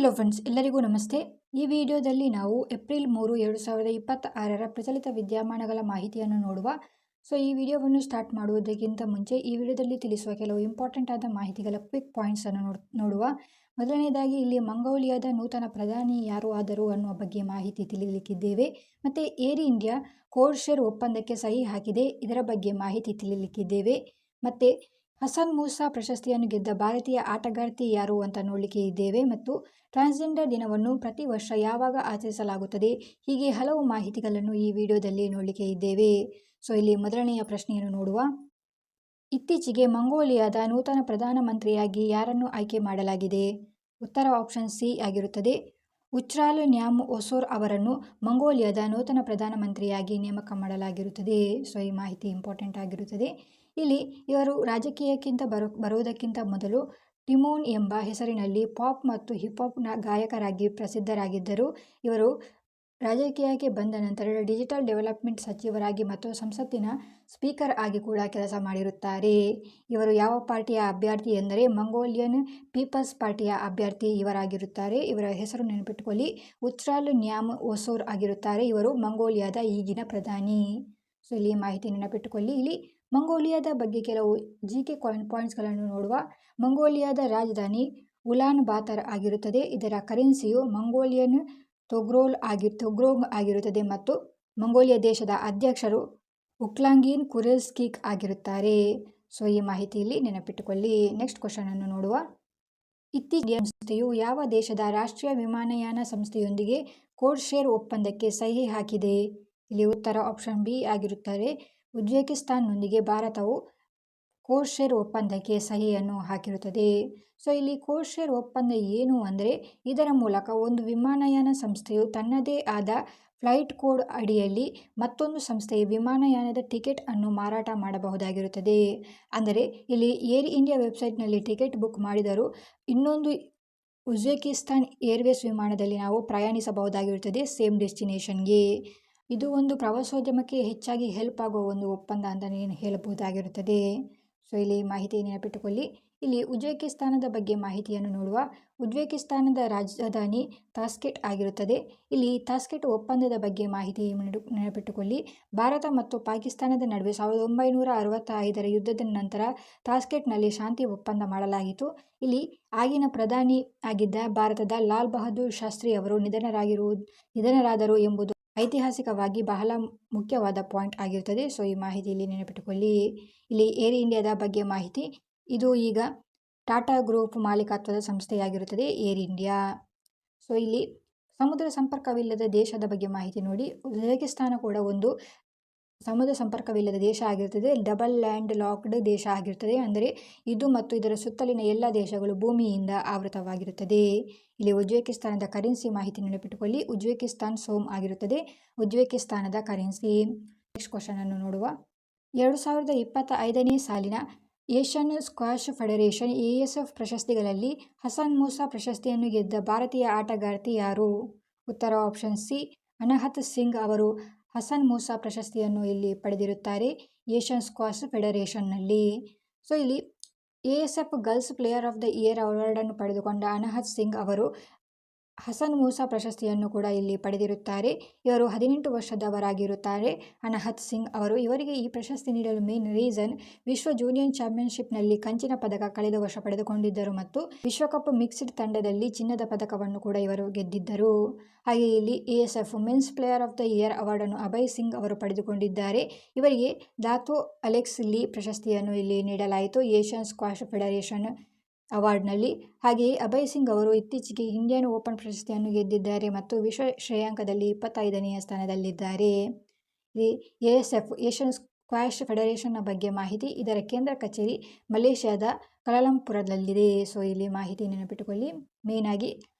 Hello friends, ಎಲ್ಲರಿಗೂ ನಮಸ್ತೆ. ಈ ವಿಡಿಯೋದಲ್ಲಿ ನಾವು ಏಪ್ರಿಲ್ 3, 2026ರ ಪ್ರಚಲಿತ ವಿದ್ಯಮಾನಗಳ ಮಾಹಿತಿಯನ್ನು ನೋಡುವ. ಈ ವಿಡಿಯೋವನ್ನು ಸ್ಟಾರ್ಟ್ ಮಾಡುವುದಕ್ಕಿಂತ ಮುಂಚೆ ಈ ವಿಡಿಯೋದಲ್ಲಿ ತಿಳಿಸುವ ಕೆಲವು ಇಂಪಾರ್ಟೆಂಟ್ ಆದ ಮಾಹಿತಿಗಳ ಕ್ವಿಕ್ ಪಾಯಿಂಟ್ಸ್ ಅನ್ನು ನೋಡುವ. ಮೊದಲನೇದಾಗಿ ಇಲ್ಲಿ ಮಂಗೋಲಿಯಾದ ನೂತನ ಪ್ರಧಾನಿ ಯಾರು ಆದರು ಅನ್ನುವ ಬಗ್ಗೆ ಮಾಹಿತಿ ತಿಳಿಯಲಿಕ್ಕಿದ್ದೇವೆ. ಮತ್ತು ಏರ್ ಇಂಡಿಯಾ ಕೋಡ್ ಶೇರ್ ಒಪ್ಪಂದಕ್ಕೆ ಸಹಿ ಹಾಕಿದೆ, ಇದರ ಬಗ್ಗೆ ಮಾಹಿತಿ ತಿಳಿಯಲಿಕ್ಕಿದ್ದೇವೆ. ಮತ್ತು ಹಸನ್ ಮೂಸಾ ಪ್ರಶಸ್ತಿಯನ್ನು ಗೆದ್ದ ಭಾರತೀಯ ಆಟಗಾರ್ತಿ ಯಾರು ಅಂತ ನೋಡಲಿಕ್ಕೆ ಇದ್ದೇವೆ. ಮತ್ತು ಟ್ರಾನ್ಸ್ಜೆಂಡರ್ ದಿನವನ್ನು ಪ್ರತಿ ವರ್ಷ ಯಾವಾಗ ಆಚರಿಸಲಾಗುತ್ತದೆ, ಹೀಗೆ ಹಲವು ಮಾಹಿತಿಗಳನ್ನು ಈ ವಿಡಿಯೋದಲ್ಲಿ ನೋಡಲಿಕ್ಕೆ ಇದ್ದೇವೆ. ಇಲ್ಲಿ ಮೊದಲನೆಯ ಪ್ರಶ್ನೆಯನ್ನು ನೋಡುವ. ಇತ್ತೀಚೆಗೆ ಮಂಗೋಲಿಯಾದ ನೂತನ ಪ್ರಧಾನಮಂತ್ರಿಯಾಗಿ ಯಾರನ್ನು ಆಯ್ಕೆ ಮಾಡಲಾಗಿದೆ? ಉತ್ತರ ಆಪ್ಷನ್ ಸಿ ಆಗಿರುತ್ತದೆ. ಉಚ್ರಾಲ್ ನ್ಯಾಮ್ ಒಸೋರ್ ಅವರನ್ನು ಮಂಗೋಲಿಯಾದ ನೂತನ ಪ್ರಧಾನಮಂತ್ರಿಯಾಗಿ ನೇಮಕ ಮಾಡಲಾಗಿರುತ್ತದೆ. ಈ ಮಾಹಿತಿ ಇಂಪಾರ್ಟೆಂಟ್ ಆಗಿರುತ್ತದೆ. ಇಲ್ಲಿ ಇವರು ರಾಜಕೀಯಕ್ಕಿಂತ ಬರುವುದಕ್ಕಿಂತ ಮೊದಲು ಟಿಮೋನ್ ಎಂಬ ಹೆಸರಿನಲ್ಲಿ ಪಾಪ್ ಮತ್ತು ಹಿಪ್ಹಾಪ್ನ ಗಾಯಕರಾಗಿ ಪ್ರಸಿದ್ಧರಾಗಿದ್ದರು. ಇವರು ರಾಜಕೀಯಕ್ಕೆ ಬಂದ ನಂತರ ಡಿಜಿಟಲ್ ಡೆವಲಪ್ಮೆಂಟ್ ಸಚಿವರಾಗಿ ಮತ್ತು ಸಂಸತ್ತಿನ ಸ್ಪೀಕರ್ ಆಗಿ ಕೂಡ ಕೆಲಸ ಮಾಡಿರುತ್ತಾರೆ. ಇವರು ಯಾವ ಪಾರ್ಟಿಯ ಅಭ್ಯರ್ಥಿ ಎಂದರೆ ಮಂಗೋಲಿಯನ್ ಪೀಪಲ್ಸ್ ಪಾರ್ಟಿಯ ಅಭ್ಯರ್ಥಿ ಇವರಾಗಿರುತ್ತಾರೆ. ಇವರ ಹೆಸರು ನೆನಪಿಟ್ಟುಕೊಳ್ಳಿ, ಉಚ್ರಾಲ್ ನ್ಯಾಮ್ ಒಸೋರ್ ಆಗಿರುತ್ತಾರೆ. ಇವರು ಮಂಗೋಲಿಯಾದ ಈಗಿನ ಪ್ರಧಾನಿ. ಇಲ್ಲಿ ಮಾಹಿತಿ ನೆನಪಿಟ್ಟುಕೊಳ್ಳಿ. ಇಲ್ಲಿ ಮಂಗೋಲಿಯಾದ ಬಗ್ಗೆ ಕೆಲವು ಜಿಕೆ ಪಾಯಿಂಟ್ಸ್ಗಳನ್ನು ನೋಡುವ. ಮಂಗೋಲಿಯಾದ ರಾಜಧಾನಿ ಉಲಾನ್ ಬಾತರ್ ಆಗಿರುತ್ತದೆ. ಇದರ ಕರೆನ್ಸಿಯು ಮಂಗೋಲಿಯನ್ ತೊಗ್ರೋಗ್ ಆಗಿರುತ್ತದೆ. ಮತ್ತು ಮಂಗೋಲಿಯಾ ದೇಶದ ಅಧ್ಯಕ್ಷರು ಉಕ್ಲಾಂಗಿನ್ ಕುರೆಲ್ಸ್ಕಿಕ್ ಆಗಿರುತ್ತಾರೆ. ಈ ಮಾಹಿತಿಯಲ್ಲಿ ನೆನಪಿಟ್ಟುಕೊಳ್ಳಿ. ನೆಕ್ಸ್ಟ್ ಕ್ವಶನ್ ಅನ್ನು ನೋಡುವ. ಇತ್ತೀಚೆಗೆ ಸಂಸ್ಥೆಯು ಯಾವ ದೇಶದ ರಾಷ್ಟ್ರೀಯ ವಿಮಾನಯಾನ ಸಂಸ್ಥೆಯೊಂದಿಗೆ ಕೋಡ್ ಶೇರ್ ಒಪ್ಪಂದಕ್ಕೆ ಸಹಿ ಹಾಕಿದೆ? ಇಲ್ಲಿ ಉತ್ತರ ಆಪ್ಷನ್ ಬಿ ಆಗಿರುತ್ತದೆ. ಉಜ್ಬೇಕಿಸ್ತಾನ್ನೊಂದಿಗೆ ಭಾರತವು ಕೋಡ್ ಶೇರ್ ಒಪ್ಪಂದಕ್ಕೆ ಸಹಿಯನ್ನು ಹಾಕಿರುತ್ತದೆ. ಇಲ್ಲಿ ಕೋಡ್ ಶೇರ್ ಒಪ್ಪಂದ ಏನು ಅಂದರೆ, ಇದರ ಮೂಲಕ ಒಂದು ವಿಮಾನಯಾನ ಸಂಸ್ಥೆಯು ತನ್ನದೇ ಆದ ಫ್ಲೈಟ್ ಕೋಡ್ ಅಡಿಯಲ್ಲಿ ಮತ್ತೊಂದು ಸಂಸ್ಥೆಯ ವಿಮಾನಯಾನದ ಟಿಕೆಟ್ ಅನ್ನು ಮಾರಾಟ ಮಾಡಬಹುದಾಗಿರುತ್ತದೆ. ಅಂದರೆ ಇಲ್ಲಿ ಏರ್ ಇಂಡಿಯಾ ವೆಬ್ಸೈಟ್ನಲ್ಲಿ ಟಿಕೆಟ್ ಬುಕ್ ಮಾಡಿದರೂ ಇನ್ನೊಂದು ಉಜ್ಬೇಕಿಸ್ತಾನ್ ಏರ್ವೇಸ್ ವಿಮಾನದಲ್ಲಿ ನಾವು ಪ್ರಯಾಣಿಸಬಹುದಾಗಿರುತ್ತದೆ ಸೇಮ್ ಡೆಸ್ಟಿನೇಷನ್ಗೆ. ಇದು ಒಂದು ಪ್ರವಾಸೋದ್ಯಮಕ್ಕೆ ಹೆಚ್ಚಾಗಿ ಹೆಲ್ಪ್ ಆಗುವ ಒಂದು ಒಪ್ಪಂದ ಅಂತಲೇ ಹೇಳಬಹುದಾಗಿರುತ್ತದೆ. ಇಲ್ಲಿ ಮಾಹಿತಿ ನೆನಪಿಟ್ಟುಕೊಳ್ಳಿ. ಇಲ್ಲಿ ಉಜ್ಬೇಕಿಸ್ತಾನದ ಬಗ್ಗೆ ಮಾಹಿತಿಯನ್ನು ನೋಡುವ. ಉಜ್ಬೇಕಿಸ್ತಾನದ ರಾಜಧಾನಿ ತಾಸ್ಕೆಂಟ್ ಆಗಿರುತ್ತದೆ. ಇಲ್ಲಿ ತಾಸ್ಕೆಂಟ್ ಒಪ್ಪಂದದ ಬಗ್ಗೆ ಮಾಹಿತಿ ನೆನಪಿಟ್ಟುಕೊಳ್ಳಿ. ಭಾರತ ಮತ್ತು ಪಾಕಿಸ್ತಾನದ ನಡುವೆ 1965ರ ಯುದ್ಧದ ನಂತರ ತಾಸ್ಕೆಂಟ್ನಲ್ಲಿ ಶಾಂತಿ ಒಪ್ಪಂದ ಮಾಡಲಾಗಿತ್ತು. ಇಲ್ಲಿ ಆಗಿನ ಪ್ರಧಾನಿ ಆಗಿದ್ದ ಭಾರತದ ಲಾಲ್ ಬಹದ್ದೂರ್ ಶಾಸ್ತ್ರಿ ಅವರು ನಿಧನರಾದರು ಎಂಬುದು ಐತಿಹಾಸಿಕವಾಗಿ ಬಹಳ ಮುಖ್ಯವಾದ ಪಾಯಿಂಟ್ ಆಗಿರುತ್ತದೆ. ಈ ಮಾಹಿತಿಯಲ್ಲಿ ನೆನಪಿಟ್ಟುಕೊಳ್ಳಿ. ಇಲ್ಲಿ ಏರ್ ಇಂಡಿಯಾದ ಬಗ್ಗೆ ಮಾಹಿತಿ. ಇದು ಈಗ ಟಾಟಾ ಗ್ರೂಪ್ ಮಾಲೀಕತ್ವದ ಸಂಸ್ಥೆಯಾಗಿರುತ್ತದೆ ಏರ್ ಇಂಡಿಯಾ. ಇಲ್ಲಿ ಸಮುದ್ರ ಸಂಪರ್ಕವಿಲ್ಲದ ದೇಶದ ಬಗ್ಗೆ ಮಾಹಿತಿ ನೋಡಿ. ಉಜ್ಬೇಕಿಸ್ತಾನ ಕೂಡ ಒಂದು ಸಮುದ್ರ ಸಂಪರ್ಕವಿಲ್ಲದ ದೇಶ ಆಗಿರುತ್ತದೆ. ಡಬಲ್ ಲ್ಯಾಂಡ್ ಲಾಕ್ಡ್ ದೇಶ ಆಗಿರುತ್ತದೆ. ಅಂದರೆ ಇದು ಮತ್ತು ಇದರ ಸುತ್ತಲಿನ ಎಲ್ಲ ದೇಶಗಳು ಭೂಮಿಯಿಂದ ಆವೃತವಾಗಿರುತ್ತದೆ. ಇಲ್ಲಿ ಉಜ್ಬೇಕಿಸ್ತಾನದ ಕರೆನ್ಸಿ ಮಾಹಿತಿ ನೆನಪಿಟ್ಟುಕೊಳ್ಳಿ. ಉಜ್ಬೇಕಿಸ್ತಾನ್ ಸೋಮ್ ಆಗಿರುತ್ತದೆ ಉಜ್ಬೇಕಿಸ್ತಾನದ ಕರೆನ್ಸಿ. ನೆಕ್ಸ್ಟ್ ಕ್ವಶನ್ ಅನ್ನು ನೋಡುವ. 2025ನೇ ಸಾಲಿನ ಏಷ್ಯನ್ ಸ್ಕ್ವಾಷ್ ಫೆಡರೇಷನ್ ASF ಪ್ರಶಸ್ತಿಗಳಲ್ಲಿ ಹಸನ್ ಮೂಸಾ ಪ್ರಶಸ್ತಿಯನ್ನು ಗೆದ್ದ ಭಾರತೀಯ ಆಟಗಾರ್ತಿ ಯಾರು? ಉತ್ತರ ಆಪ್ಷನ್ ಸಿ ಅನಹತ್ ಸಿಂಗ್ ಅವರು ಹಸನ್ ಮೂಸಾ ಪ್ರಶಸ್ತಿಯನ್ನು ಇಲ್ಲಿ ಪಡೆದಿರುತ್ತಾರೆ ಏಷ್ಯನ್ ಸ್ಕ್ವಾಷ್ ಫೆಡರೇಷನ್ನಲ್ಲಿ. ಇಲ್ಲಿ ASF girls player of the year ಅವಾರ್ಡನ್ನು ಪಡೆದುಕೊಂಡ ಅನಹತ್ ಸಿಂಗ್ ಅವರು ಹಸನ್ ಮೂಸಾ ಪ್ರಶಸ್ತಿಯನ್ನು ಕೂಡ ಇಲ್ಲಿ ಪಡೆದಿರುತ್ತಾರೆ. ಇವರು 18 ವರ್ಷದವರಾಗಿರುತ್ತಾರೆ ಅನಹತ್ ಸಿಂಗ್ ಅವರು. ಇವರಿಗೆ ಈ ಪ್ರಶಸ್ತಿ ನೀಡಲು ಮೇನ್ ರೀಸನ್ ವಿಶ್ವ ಜೂನಿಯರ್ ಚಾಂಪಿಯನ್ಶಿಪ್ನಲ್ಲಿ ಕಂಚಿನ ಪದಕ ಕಳೆದ ವರ್ಷ ಪಡೆದುಕೊಂಡಿದ್ದರು ಮತ್ತು ವಿಶ್ವಕಪ್ ಮಿಕ್ಸ್ಡ್ ತಂಡದಲ್ಲಿ ಚಿನ್ನದ ಪದಕವನ್ನು ಕೂಡ ಇವರು ಗೆದ್ದಿದ್ದರು. ಹಾಗೆ ಇಲ್ಲಿ ASF men's player of the year ಅವಾರ್ಡನ್ನು ಅಭಯ್ ಸಿಂಗ್ ಅವರು ಪಡೆದುಕೊಂಡಿದ್ದಾರೆ. ಇವರಿಗೆ ದಾತೋ ಅಲೆಕ್ಸ್ ಲೀ ಪ್ರಶಸ್ತಿಯನ್ನು ಇಲ್ಲಿ ನೀಡಲಾಯಿತು ಏಷ್ಯನ್ ಸ್ಕ್ವಾಷ್ ಫೆಡರೇಷನ್ ಅವಾರ್ಡ್ನಲ್ಲಿ. ಹಾಗೆಯೇ ಅಭಯ್ ಸಿಂಗ್ ಅವರು ಇತ್ತೀಚೆಗೆ ಇಂಡಿಯನ್ ಓಪನ್ ಪ್ರಶಸ್ತಿಯನ್ನು ಗೆದ್ದಿದ್ದಾರೆ ಮತ್ತು ವಿಶ್ವ ಶ್ರೇಯಾಂಕದಲ್ಲಿ 25ನೇ ಸ್ಥಾನದಲ್ಲಿದ್ದಾರೆ. ಇಲ್ಲಿ ASF ಏಷ್ಯನ್ ಸ್ಕ್ವಾಷ್ ಫೆಡರೇಷನ್ನ ಬಗ್ಗೆ ಮಾಹಿತಿ. ಇದರ ಕೇಂದ್ರ ಕಚೇರಿ ಮಲೇಷ್ಯಾದ ಕಲಾಲಂಪುರದಲ್ಲಿದೆ. ಇಲ್ಲಿ ಮಾಹಿತಿ ನೆನಪಿಟ್ಟುಕೊಳ್ಳಿ. ಮೇನ್ ಆಗಿ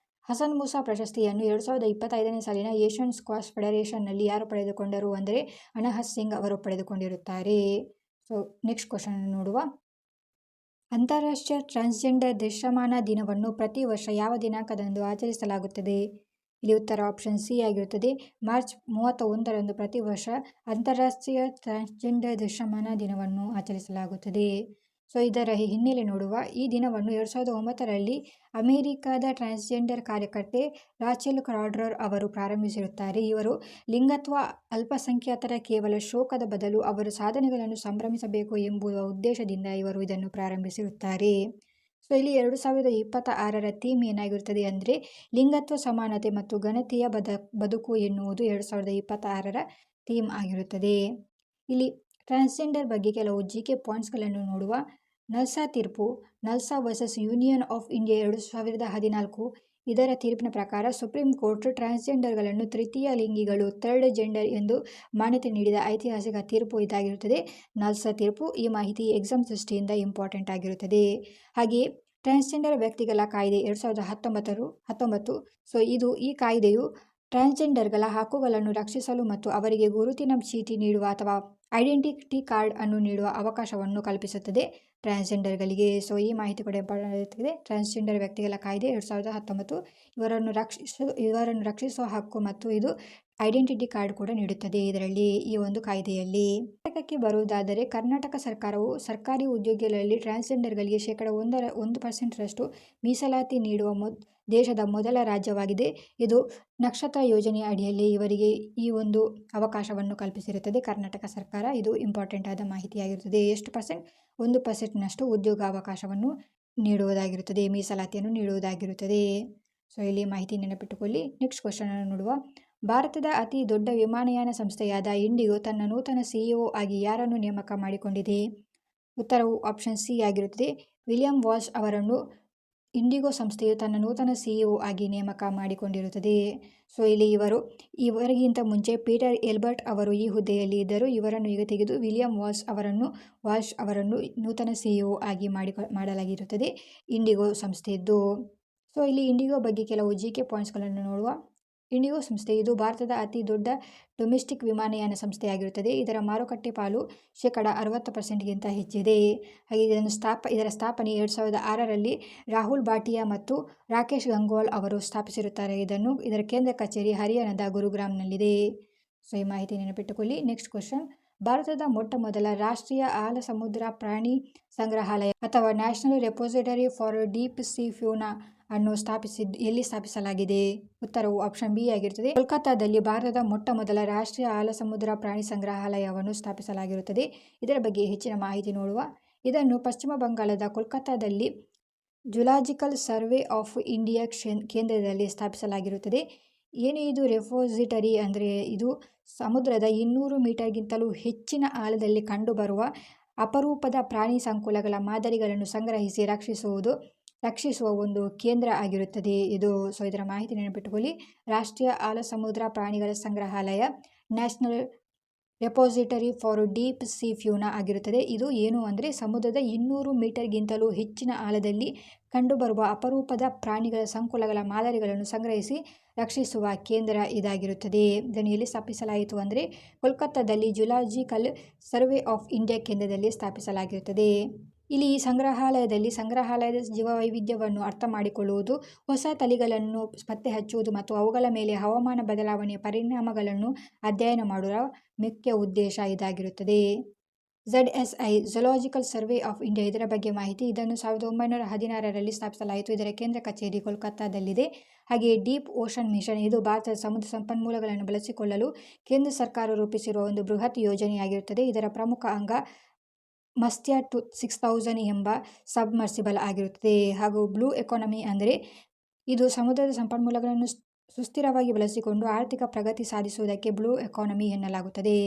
ಹಸನ್ ಮೂಸಾ ಪ್ರಶಸ್ತಿಯನ್ನು 2025ನೇ ಸಾಲಿನ ಏಷ್ಯನ್ ಸ್ಕ್ವಾಷ್ ಫೆಡರೇಷನ್ನಲ್ಲಿ ಯಾರು ಪಡೆದುಕೊಂಡರು ಅಂದರೆ ಅನಹತ್ ಸಿಂಗ್ ಅವರು ಪಡೆದುಕೊಂಡಿರುತ್ತಾರೆ. ನೆಕ್ಸ್ಟ್ ಕ್ವಶನ್ ನೋಡುವ. ಅಂತಾರಾಷ್ಟ್ರೀಯ ಟ್ರಾನ್ಸ್ಜೆಂಡರ್ ದೃಶ್ಯಮಾನ ದಿನವನ್ನು ಪ್ರತಿ ವರ್ಷ ಯಾವ ದಿನಾಂಕದಂದು ಆಚರಿಸಲಾಗುತ್ತದೆ? ಇಲ್ಲಿ ಉತ್ತರ ಆಪ್ಷನ್ ಸಿ ಆಗಿರುತ್ತದೆ. ಮಾರ್ಚ್ 31ರಂದು ಪ್ರತಿ ವರ್ಷ ಅಂತಾರಾಷ್ಟ್ರೀಯ ಟ್ರಾನ್ಸ್ಜೆಂಡರ್ ದೃಶ್ಯಮಾನ ದಿನವನ್ನು ಆಚರಿಸಲಾಗುತ್ತದೆ. ಸೊ ಇದರ ಹಿನ್ನೆಲೆ ನೋಡುವ ಈ ದಿನವನ್ನು 2009ರಲ್ಲಿ ಅಮೆರಿಕದ ಟ್ರಾನ್ಸ್ಜೆಂಡರ್ ಕಾರ್ಯಕರ್ತೆ ರಾಚೆಲ್ ಕ್ರಾಡ್ರರ್ ಅವರು ಪ್ರಾರಂಭಿಸಿರುತ್ತಾರೆ. ಇವರು ಲಿಂಗತ್ವ ಅಲ್ಪಸಂಖ್ಯಾತರ ಕೇವಲ ಶೋಕದ ಬದಲು ಅವರ ಸಾಧನೆಗಳನ್ನು ಸಂಭ್ರಮಿಸಬೇಕು ಎಂಬುವ ಉದ್ದೇಶದಿಂದ ಇವರು ಇದನ್ನು ಪ್ರಾರಂಭಿಸಿರುತ್ತಾರೆ. ಸೊ ಇಲ್ಲಿ 2026ರ ಥೀಮ್ ಏನಾಗಿರುತ್ತದೆ ಅಂದರೆ ಲಿಂಗತ್ವ ಸಮಾನತೆ ಮತ್ತು ಘನತೆಯ ಬದುಕು ಎನ್ನುವುದು 2026ರ ಥೀಮ್ ಆಗಿರುತ್ತದೆ. ಇಲ್ಲಿ ಟ್ರಾನ್ಸ್ಜೆಂಡರ್ ಬಗ್ಗೆ ಕೆಲವು GK ಪಾಯಿಂಟ್ಸ್ಗಳನ್ನು ನೋಡುವ. ನಲ್ಸಾ ತೀರ್ಪು, ನಲ್ಸಾ ವರ್ಸಸ್ ಯೂನಿಯನ್ ಆಫ್ ಇಂಡಿಯಾ 2014. ಇದರ ತೀರ್ಪಿನ ಪ್ರಕಾರ ಸುಪ್ರೀಂ ಕೋರ್ಟ್ ಟ್ರಾನ್ಸ್ಜೆಂಡರ್ಗಳನ್ನು ತೃತೀಯ ಲಿಂಗಿಗಳು ಥರ್ಡ್ ಜೆಂಡರ್ ಎಂದು ಮಾನ್ಯತೆ ನೀಡಿದ ಐತಿಹಾಸಿಕ ತೀರ್ಪು ಇದಾಗಿರುತ್ತದೆ ನಲ್ಸಾ ತೀರ್ಪು. ಈ ಮಾಹಿತಿ ಎಕ್ಸಾಮ್ ದೃಷ್ಟಿಯಿಂದ ಇಂಪಾರ್ಟೆಂಟ್ ಆಗಿರುತ್ತದೆ. ಹಾಗೆಯೇ ಟ್ರಾನ್ಸ್ಜೆಂಡರ್ ವ್ಯಕ್ತಿಗಳ ಕಾಯ್ದೆ 2019. ಸೊ ಈ ಕಾಯ್ದೆಯು ಟ್ರಾನ್ಸ್ಜೆಂಡರ್ಗಳ ಹಕ್ಕುಗಳನ್ನು ರಕ್ಷಿಸಲು ಮತ್ತು ಅವರಿಗೆ ಗುರುತಿನ ಚೀಟಿ ನೀಡುವ ಅಥವಾ ಐಡೆಂಟಿಟಿ ಕಾರ್ಡ್ ಅನ್ನು ನೀಡುವ ಅವಕಾಶವನ್ನು ಕಲ್ಪಿಸುತ್ತದೆ ಟ್ರಾನ್ಸ್ಜೆಂಡರ್ಗಳಿಗೆ. ಸೊ ಈ ಮಾಹಿತಿ ಕೂಡ ಇಂಪಾರ್ಟೆಂಟ್ ಇದೆ. ಟ್ರಾನ್ಸ್ಜೆಂಡರ್ ವ್ಯಕ್ತಿಗಳ ಕಾಯ್ದೆ 2019 ಇವರನ್ನು ರಕ್ಷಿಸುವ ಹಕ್ಕು ಮತ್ತು ಇದು ಐಡೆಂಟಿಟಿ ಕಾರ್ಡ್ ಕೂಡ ನೀಡುತ್ತದೆ ಇದರಲ್ಲಿ, ಈ ಒಂದು ಕಾಯ್ದೆಯಲ್ಲಿ. ಕರ್ನಾಟಕಕ್ಕೆ ಬರುವುದಾದರೆ ಕರ್ನಾಟಕ ಸರ್ಕಾರವು ಸರ್ಕಾರಿ ಉದ್ಯೋಗಿಗಳಲ್ಲಿ ಟ್ರಾನ್ಸ್ಜೆಂಡರ್ಗಳಿಗೆ 1% ಮೀಸಲಾತಿ ನೀಡುವ ದೇಶದ ಮೊದಲ ರಾಜ್ಯವಾಗಿದೆ. ಇದು ನಕ್ಷತ್ರ ಯೋಜನೆಯ ಅಡಿಯಲ್ಲಿ ಇವರಿಗೆ ಈ ಒಂದು ಅವಕಾಶವನ್ನು ಕಲ್ಪಿಸಿರುತ್ತದೆ ಕರ್ನಾಟಕ ಸರ್ಕಾರ. ಇದು ಇಂಪಾರ್ಟೆಂಟ್ ಆದ ಮಾಹಿತಿಯಾಗಿರುತ್ತದೆ. ಎಷ್ಟು %? 1%ನಷ್ಟು ಉದ್ಯೋಗ ಅವಕಾಶವನ್ನು ನೀಡುವುದಾಗಿರುತ್ತದೆ, ಮೀಸಲಾತಿಯನ್ನು ನೀಡುವುದಾಗಿರುತ್ತದೆ. ಸೊ ಇಲ್ಲಿ ಮಾಹಿತಿ ನೆನಪಿಟ್ಟುಕೊಳ್ಳಿ. ನೆಕ್ಸ್ಟ್ ಕ್ವಶನ್ ಅನ್ನು ನೋಡುವ. ಭಾರತದ ಅತಿ ದೊಡ್ಡ ವಿಮಾನಯಾನ ಸಂಸ್ಥೆಯಾದ ಇಂಡಿಗೋ ತನ್ನ ನೂತನ CEO ಆಗಿ ಯಾರನ್ನು ನೇಮಕ ಮಾಡಿಕೊಂಡಿದೆ? ಉತ್ತರವು ಆಪ್ಷನ್ ಸಿ ಆಗಿರುತ್ತದೆ. ವಿಲಿಯಂ ವಾಲ್ಶ್ ಅವರನ್ನು ಇಂಡಿಗೋ ಸಂಸ್ಥೆಯು ತನ್ನ ನೂತನ CEO ಆಗಿ ನೇಮಕ ಮಾಡಿಕೊಂಡಿರುತ್ತದೆ. ಸೊ ಇಲ್ಲಿ ಇವರಿಗಿಂತ ಮುಂಚೆ ಪೀಟರ್ ಎಲ್ಬರ್ಟ್ ಅವರು ಈ ಹುದ್ದೆಯಲ್ಲಿ ಇದ್ದರು. ಇವರನ್ನು ಈಗ ತೆಗೆದು ವಿಲಿಯಂ ವಾಲ್ಶ್ ಅವರನ್ನು ನೂತನ CEO ಆಗಿ ಮಾಡಲಾಗಿರುತ್ತದೆ ಇಂಡಿಗೋ ಸಂಸ್ಥೆಯದ್ದು. ಸೊ ಇಲ್ಲಿ ಇಂಡಿಗೋ ಬಗ್ಗೆ ಕೆಲವು GK ಪಾಯಿಂಟ್ಸ್ಗಳನ್ನು ನೋಡುವ. ಇಂಡಿಗೋ ಸಂಸ್ಥೆ ಇದು ಭಾರತದ ಅತಿ ದೊಡ್ಡ ಡೊಮೆಸ್ಟಿಕ್ ವಿಮಾನಯಾನ ಸಂಸ್ಥೆಯಾಗಿರುತ್ತದೆ. ಇದರ ಮಾರುಕಟ್ಟೆ ಪಾಲು 60%ಗಿಂತ ಹೆಚ್ಚಿದೆ. ಹಾಗೆ ಇದರ ಸ್ಥಾಪನೆ 2006ರಲ್ಲಿ ರಾಹುಲ್ ಭಾಟಿಯಾ ಮತ್ತು ರಾಕೇಶ್ ಗಂಗ್ವಾಲ್ ಅವರು ಸ್ಥಾಪಿಸಿರುತ್ತಾರೆ. ಇದರ ಕೇಂದ್ರ ಕಚೇರಿ ಹರಿಯಾಣದ ಗುರುಗ್ರಾಮ್ನಲ್ಲಿದೆ. ಸೊ ಈ ಮಾಹಿತಿ ನೆನಪಿಟ್ಟುಕೊಳ್ಳಿ. Next question. ಭಾರತದ ಮೊಟ್ಟಮೊದಲ ರಾಷ್ಟ್ರೀಯ ಆಳ ಸಮುದ್ರ ಪ್ರಾಣಿ ಸಂಗ್ರಹಾಲಯ ಅಥವಾ national repository for deep sea fauna ಅನ್ನು ಎಲ್ಲಿ ಸ್ಥಾಪಿಸಲಾಗಿದೆ? ಉತ್ತರವು ಆಪ್ಷನ್ ಬಿ ಆಗಿರುತ್ತದೆ. ಕೋಲ್ಕತ್ತಾದಲ್ಲಿ ಭಾರತದ ಮೊಟ್ಟಮೊದಲ ರಾಷ್ಟ್ರೀಯ ಆಳ ಸಮುದ್ರ ಪ್ರಾಣಿ ಸಂಗ್ರಹಾಲಯವನ್ನು ಸ್ಥಾಪಿಸಲಾಗಿರುತ್ತದೆ. ಇದರ ಬಗ್ಗೆ ಹೆಚ್ಚಿನ ಮಾಹಿತಿ ನೋಡುವ. ಇದನ್ನು ಪಶ್ಚಿಮ ಬಂಗಾಳದ ಕೋಲ್ಕತ್ತಾದಲ್ಲಿ ಜುಲಾಜಿಕಲ್ ಸರ್ವೆ ಆಫ್ ಇಂಡಿಯಾ ಕೇಂದ್ರದಲ್ಲಿ ಸ್ಥಾಪಿಸಲಾಗಿರುತ್ತದೆ. ಏನು ಇದು ರೆಪೋಸಿಟರಿ ಅಂದರೆ ಇದು ಸಮುದ್ರದ 200 ಮೀಟರ್ಗಿಂತಲೂ ಹೆಚ್ಚಿನ ಆಳದಲ್ಲಿ ಕಂಡುಬರುವ ಅಪರೂಪದ ಪ್ರಾಣಿ ಸಂಕುಲಗಳ ಮಾದರಿಗಳನ್ನು ಸಂಗ್ರಹಿಸಿ ರಕ್ಷಿಸುವ ಒಂದು ಕೇಂದ್ರ ಆಗಿರುತ್ತದೆ ಇದು. ಸೊ ಇದರ ಮಾಹಿತಿ ನೆನಪಿಟ್ಟುಕೊಳ್ಳಿ. ರಾಷ್ಟ್ರೀಯ ಆಳ ಸಮುದ್ರ ಪ್ರಾಣಿಗಳ ಸಂಗ್ರಹಾಲಯ national repository for deep sea fauna ಆಗಿರುತ್ತದೆ. ಇದು ಏನು ಅಂದರೆ ಸಮುದ್ರದ 200 ಮೀಟರ್ಗಿಂತಲೂ ಹೆಚ್ಚಿನ ಆಳದಲ್ಲಿ ಕಂಡುಬರುವ ಅಪರೂಪದ ಪ್ರಾಣಿಗಳ ಸಂಕುಲಗಳ ಮಾದರಿಗಳನ್ನು ಸಂಗ್ರಹಿಸಿ ರಕ್ಷಿಸುವ ಕೇಂದ್ರ ಇದಾಗಿರುತ್ತದೆ. ಇದನ್ನು ಎಲ್ಲಿ ಸ್ಥಾಪಿಸಲಾಯಿತು ಅಂದರೆ ಕೋಲ್ಕತ್ತಾದಲ್ಲಿ ಜುಲಾಜಿಕಲ್ ಸರ್ವೆ ಆಫ್ ಇಂಡಿಯಾ ಕೇಂದ್ರದಲ್ಲಿ ಸ್ಥಾಪಿಸಲಾಗಿರುತ್ತದೆ. ಇಲ್ಲಿ ಈ ಸಂಗ್ರಹಾಲಯದ ಜೀವವೈವಿಧ್ಯವನ್ನು ಅರ್ಥ ಮಾಡಿಕೊಳ್ಳುವುದು, ಹೊಸ ತಳಿಗಳನ್ನು ಪತ್ತೆ ಹಚ್ಚುವುದು ಮತ್ತು ಅವುಗಳ ಮೇಲೆ ಹವಾಮಾನ ಬದಲಾವಣೆಯ ಪರಿಣಾಮಗಳನ್ನು ಅಧ್ಯಯನ ಮಾಡುವ ಮುಖ್ಯ ಉದ್ದೇಶ ಇದಾಗಿರುತ್ತದೆ. ZSI zoological survey of India ಇದರ ಬಗ್ಗೆ ಮಾಹಿತಿ. ಇದನ್ನು 1916ರಲ್ಲಿ ಸ್ಥಾಪಿಸಲಾಯಿತು. ಇದರ ಕೇಂದ್ರ ಕಚೇರಿ ಕೋಲ್ಕತ್ತಾದಲ್ಲಿದೆ. ಹಾಗೆಯೇ ಡೀಪ್ ಓಷನ್ ಮಿಷನ್ ಇದು ಭಾರತದ ಸಮುದ್ರ ಸಂಪನ್ಮೂಲಗಳನ್ನು ಬಳಸಿಕೊಳ್ಳಲು ಕೇಂದ್ರ ಸರ್ಕಾರ ರೂಪಿಸಿರುವ ಒಂದು ಬೃಹತ್ ಯೋಜನೆಯಾಗಿರುತ್ತದೆ. ಇದರ ಪ್ರಮುಖ ಅಂಗ ಮತ್ಸ್ಯ 6000 ಎಂಬ ಸಬ್ಮರ್ಸಿಬಲ್ ಆಗಿರುತ್ತದೆ. ಹಾಗೂ ಬ್ಲೂ ಎಕಾನಮಿ ಅಂದರೆ ಇದು ಸಮುದ್ರದ ಸಂಪನ್ಮೂಲಗಳನ್ನು ಸುಸ್ಥಿರವಾಗಿ ಬಳಸಿಕೊಂಡು ಆರ್ಥಿಕ ಪ್ರಗತಿ ಸಾಧಿಸುವುದಕ್ಕೆ ಬ್ಲೂ ಎಕಾನಮಿ ಎನ್ನಲಾಗುತ್ತದೆ.